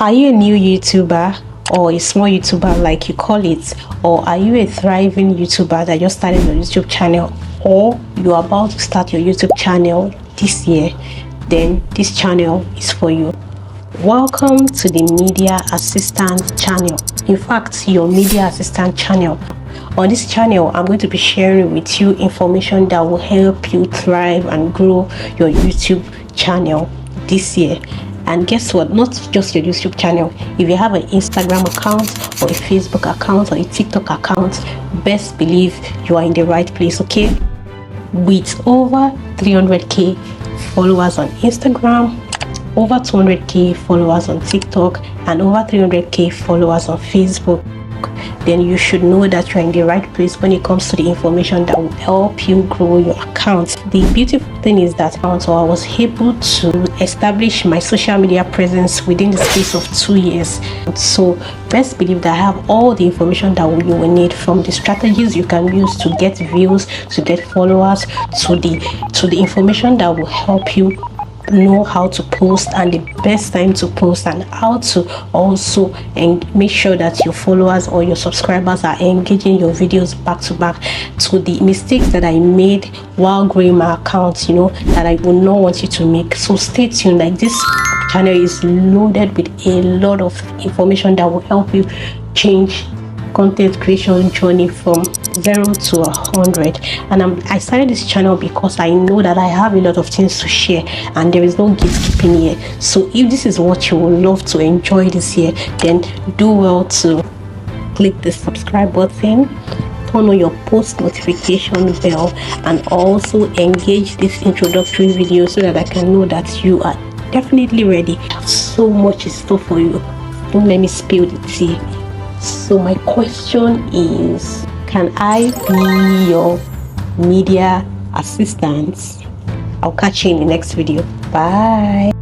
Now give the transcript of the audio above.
Are you a new YouTuber or a small YouTuber like you call it, or are you a thriving YouTuber that just started your YouTube channel, or you're about to start your YouTube channel this year? Then this channel is for you. Welcome to the Media Assistant channel. In fact, your Media Assistant channel. On this channel, I'm going to be sharing with you information that will help you thrive and grow your YouTube channel this year. And guess what? Not just your YouTube channel. If you have an Instagram account or a Facebook account or a TikTok account, best believe you are in the right place, okay? With over 300k followers on Instagram, over 200k followers on TikTok, and over 300k followers on Facebook, then you should know that you're in the right place when it comes to the information that will help you grow your account. The beautiful thing is that I was able to establish my social media presence within the space of 2 years. So best believe that I have all the information that you will need, from the strategies you can use to get views, to get followers, to the information that will help you know how to post and the best time to post, and how to also make sure that your followers or your subscribers are engaging your videos back to back, to the mistakes that I made while growing my account, that I would not want you to make. So stay tuned. Like, this channel is loaded with a lot of information that will help you change content creation journey from 0 to 100. And I started this channel because I know that I have a lot of things to share and there is no gatekeeping here. So if this is what you would love to enjoy this year, then do well to click the subscribe button, turn on your post notification bell, and also engage this introductory video so that I can know that you are definitely ready. So much in store for you. Don't let me spill the tea. So my question is, can I be your media assistant? I'll catch you in the next video. Bye.